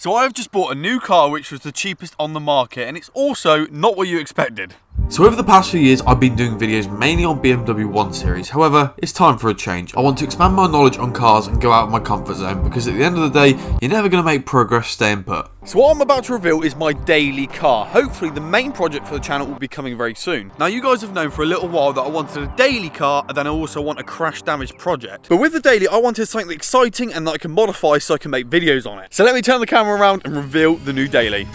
So I've just bought a new car which was the cheapest on the market, and it's also not what you expected. So over the past few years I've been doing videos mainly on BMW 1 Series, however it's time for a change. I want to expand my knowledge on cars and go out of my comfort zone, because at the end of the day you're never going to make progress staying put. So what I'm about to reveal is my daily car. Hopefully the main project for the channel will be coming very soon. Now you guys have known for a little while that I wanted a daily car, and then I also want a crash damage project. But with the daily I wanted something exciting and that I can modify so I can make videos on it. So let me turn the camera around and reveal the new daily.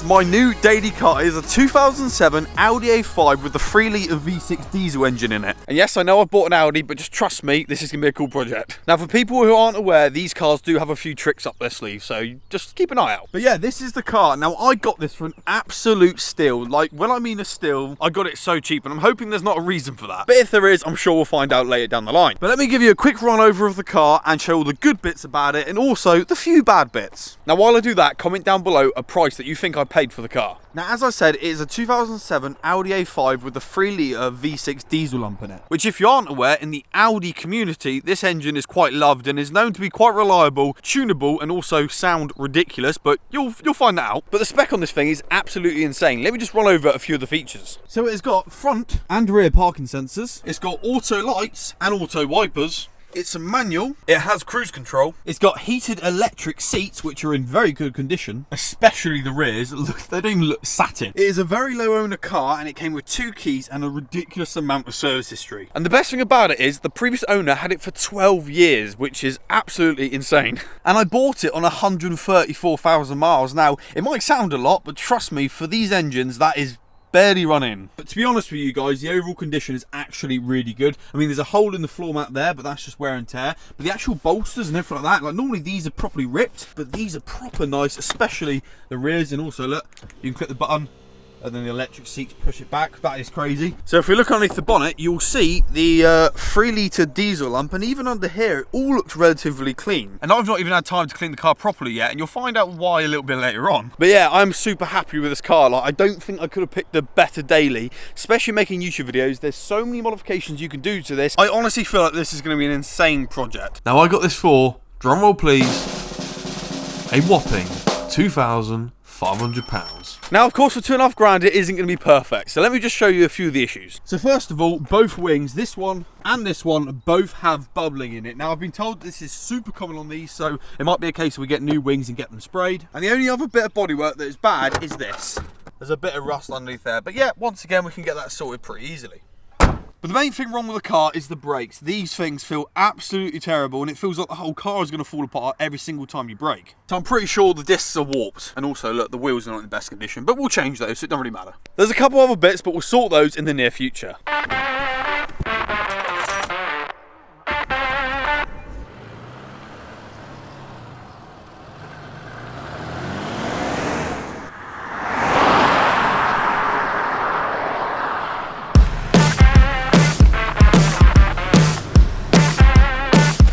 My new daily car is a 2007 Audi A5 with the 3-litre V6 diesel engine in it. And yes, I know I've bought an Audi, but just trust me, this is going to be a cool project. Now, for people who aren't aware, these cars do have a few tricks up their sleeve, so just keep an eye out. But yeah, this is the car. Now, I got this for an absolute steal. Like, when I mean a steal, I got it so cheap, and I'm hoping there's not a reason for that. But if there is, I'm sure we'll find out later down the line. But let me give you a quick run over of the car and show all the good bits about it, and also the few bad bits. Now, while I do that, comment down below a price that you think I paid for the car. Now, as I said, it is a 2007 Audi A5 with the 3-litre V6 diesel lump in it. Which, if you aren't aware, in the Audi community, this engine is quite loved and is known to be quite reliable, tunable, and also sound ridiculous, but you'll find that out. But the spec on this thing is absolutely insane. Let me just run over a few of the features. So it has got front and rear parking sensors. It's got auto lights and auto wipers. It's a manual. It has cruise control. It's got heated electric seats, which are in very good condition, especially the rears. Look, they don't even look satin. It is a very low owner car, and it came with 2 keys and a ridiculous amount of service history. And the best thing about it is the previous owner had it for 12 years, which is absolutely insane. And I bought it on 134,000 miles. Now, it might sound a lot, but trust me, for these engines, that is barely running. But to be honest with you guys, the overall condition is actually really good. I mean, there's a hole in the floor mat there, but that's just wear and tear. But the actual bolsters and everything like that, like normally these are properly ripped, but these are proper nice, especially the rears. And also look, you can click the button and then the electric seats push it back. That is crazy. So if we look underneath the bonnet, you'll see the 3-litre diesel lump, and even under here it all looks relatively clean. And I've not even had time to clean the car properly yet, and you'll find out why a little bit later on. But yeah, I'm super happy with this car. Like, I don't think I could have picked a better daily, especially making YouTube videos. There's so many modifications you can do to this. I honestly feel like this is going to be an insane project. Now I got this for, drumroll please, a whopping £2,500. Now, of course, for £2.5 grand, it isn't going to be perfect. So let me just show you a few of the issues. So first of all, both wings, this one and this one, both have bubbling in it. Now, I've been told this is super common on these, so it might be a case where we get new wings and get them sprayed. And the only other bit of bodywork that is bad is this. There's a bit of rust underneath there. But yeah, once again, we can get that sorted pretty easily. But the main thing wrong with the car is the brakes. These things feel absolutely terrible, and it feels like the whole car is going to fall apart every single time you brake. So I'm pretty sure the discs are warped. And also, look, the wheels are not in the best condition, but we'll change those, so it doesn't really matter. There's a couple other bits, but we'll sort those in the near future.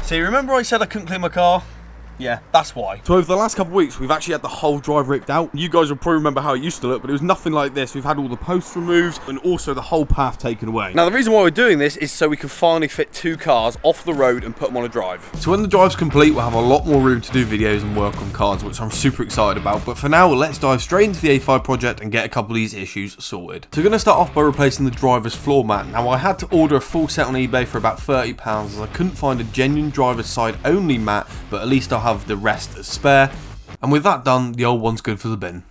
See, remember I said I couldn't clean my car? Yeah, that's why. So over the last couple of weeks, we've actually had the whole drive ripped out. You guys will probably remember how it used to look, but it was nothing like this. We've had all the posts removed and also the whole path taken away. Now, the reason why we're doing this is so we can finally fit 2 cars off the road and put them on a drive. So when the drive's complete, we'll have a lot more room to do videos and work on cars, which I'm super excited about. But for now, let's dive straight into the A5 project and get a couple of these issues sorted. So we're going to start off by replacing the driver's floor mat. Now, I had to order a full set on eBay for about £30 as I couldn't find a genuine driver's side only mat, but at least I'll have the rest as spare, and with that done, the old one's good for the bin.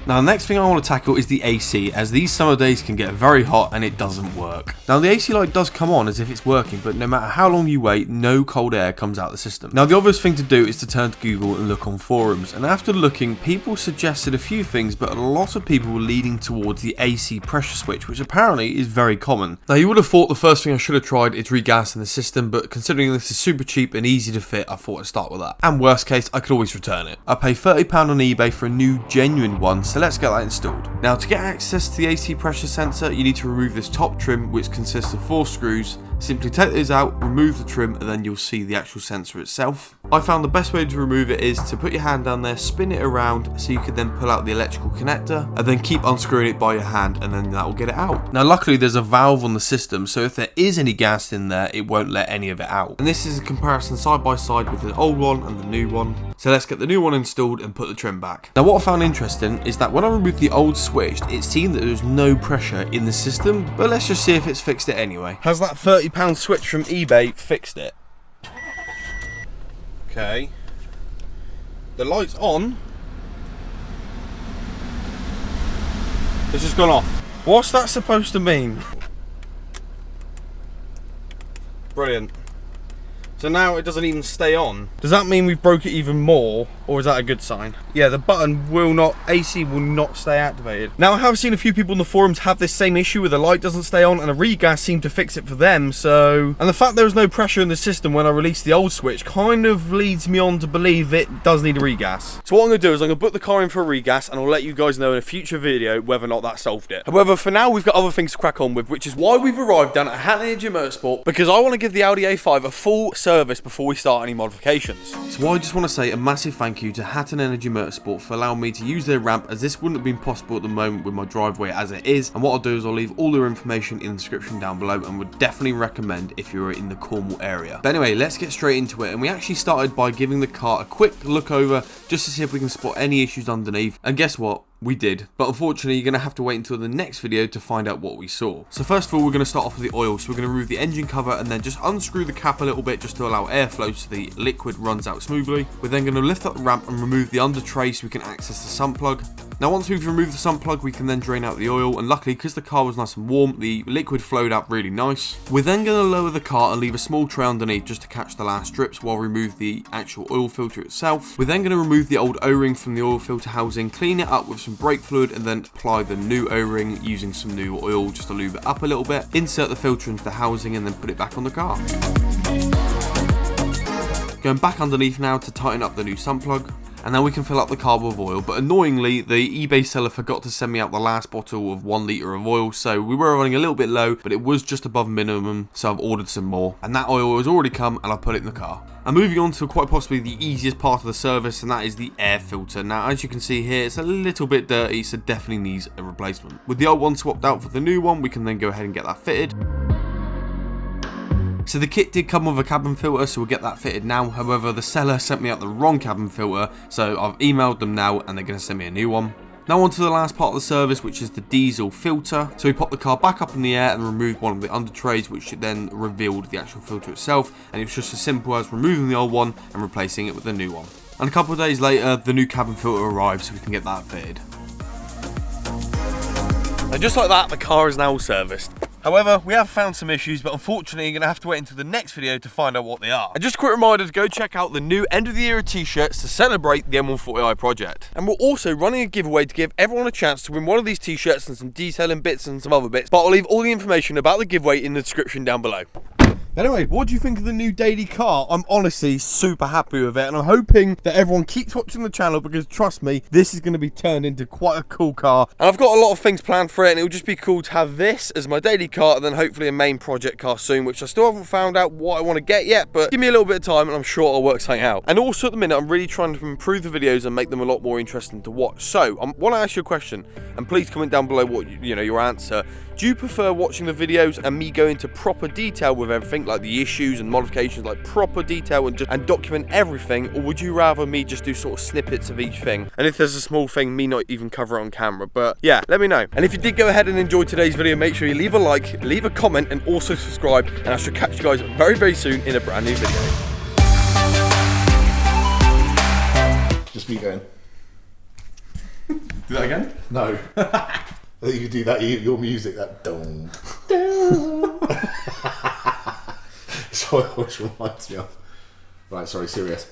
Now the next thing I want to tackle is the AC, as these summer days can get very hot and it doesn't work. Now the AC light does come on as if it's working, but no matter how long you wait, no cold air comes out of the system. Now the obvious thing to do is to turn to Google and look on forums, and after looking, people suggested a few things, but a lot of people were leading towards the AC pressure switch, which apparently is very common. Now you would have thought the first thing I should have tried is regassing the system, but considering this is super cheap and easy to fit, I thought I'd start with that. And worst case, I could always return it. I pay £30 on eBay for a new genuine one, so let's get that installed. Now to get access to the AC pressure sensor, you need to remove this top trim, which consists of 4 screws. Simply take those out, remove the trim, and then you'll see the actual sensor itself. I found the best way to remove it is to put your hand down there, spin it around so you can then pull out the electrical connector, and then keep unscrewing it by your hand, and then that will get it out. Now luckily there's a valve on the system, so if there is any gas in there, it won't let any of it out. And this is a comparison side by side with the old one and the new one. So let's get the new one installed and put the trim back. Now what I found interesting is that when I removed the old switch, it seemed that there was no pressure in the system, but let's just see if it's fixed it anyway. Has that £30 switch from eBay fixed it? Okay. The light's on. It's just gone off. What's that supposed to mean? Brilliant. So now it doesn't even stay on. Does that mean we broke it even more, or is that a good sign? Yeah, the button will not, AC will not stay activated. Now I have seen a few people in the forums have this same issue where the light doesn't stay on, and a regas seemed to fix it for them, so... And the fact there was no pressure in the system when I released the old switch kind of leads me on to believe it does need a regas. So what I'm going to do is I'm going to put the car in for a regas, and I'll let you guys know in a future video whether or not that solved it. However, for now we've got other things to crack on with, which is why we've arrived down at Hatton Motorsport, because I want to give the Audi A5 a full service before we start any modifications. So I just want to say a massive thank you to Hatton Motorsport for allowing me to use their ramp, as this wouldn't have been possible at the moment with my driveway as it is. And what I'll do is I'll leave all their information in the description down below, and would definitely recommend if you're in the Cornwall area. But anyway, let's get straight into it. And we actually started by giving the car a quick look over just to see if we can spot any issues underneath. And guess what? We did, but unfortunately you're going to have to wait until the next video to find out what we saw. So first of all, we're going to start off with the oil. So we're going to remove the engine cover and then just unscrew the cap a little bit just to allow airflow so the liquid runs out smoothly. We're then going to lift up the ramp and remove the under tray so we can access the sump plug. Now once we've removed the sump plug, we can then drain out the oil, and luckily because the car was nice and warm, the liquid flowed out really nice. We're then going to lower the car and leave a small tray underneath just to catch the last drips while we remove the actual oil filter itself. We're then going to remove the old O-ring from the oil filter housing, clean it up with some brake fluid, and then apply the new O-ring using some new oil just to lube it up a little bit. Insert the filter into the housing and then put it back on the car. Going back underneath now to tighten up the new sump plug. And then we can fill up the car with oil, but annoyingly the eBay seller forgot to send me out the last bottle of 1 litre of oil, so we were running a little bit low, but it was just above minimum, so I've ordered some more, and that oil has already come and I've put it in the car. And moving on to quite possibly the easiest part of the service, and that is the air filter. Now as you can see here, it's a little bit dirty, so definitely needs a replacement. With the old one swapped out for the new one, we can then go ahead and get that fitted. So the kit did come with a cabin filter, so we'll get that fitted now. However, the seller sent me out the wrong cabin filter, so I've emailed them now and they're going to send me a new one. Now on to the last part of the service, which is the diesel filter. So we pop the car back up in the air and remove one of the under trays, which then revealed the actual filter itself. And it was just as simple as removing the old one and replacing it with the new one. And a couple of days later, the new cabin filter arrived, so we can get that fitted. And just like that, the car is now serviced. However, we have found some issues, but unfortunately you're going to have to wait until the next video to find out what they are. And just a quick reminder to go check out the new end of the era t-shirts to celebrate the M140i project. And we're also running a giveaway to give everyone a chance to win one of these t-shirts and some detailing bits and some other bits, but I'll leave all the information about the giveaway in the description down below. Anyway, what do you think of the new daily car? I'm honestly super happy with it, and I'm hoping that everyone keeps watching the channel, because trust me, this is going to be turned into quite a cool car. And I've got a lot of things planned for it, and it would just be cool to have this as my daily car, and then hopefully a main project car soon, which I still haven't found out what I want to get yet, but give me a little bit of time and I'm sure I'll work something out. And also at the minute, I'm really trying to improve the videos and make them a lot more interesting to watch. So I want to ask you a question, and please comment down below what your answer. Do you prefer watching the videos and me go into proper detail with everything, like the issues and modifications, like proper detail and document everything, or would you rather me just do sort of snippets of each thing? And if there's a small thing, me not even cover it on camera. But yeah, let me know. And if you did go ahead and enjoy today's video, make sure you leave a like, leave a comment, and also subscribe. And I shall catch you guys very, very soon in a brand new video. Just be going. Do that again? No. You could do that, your music, that dong. That's what it always reminds me of. Right, sorry, serious.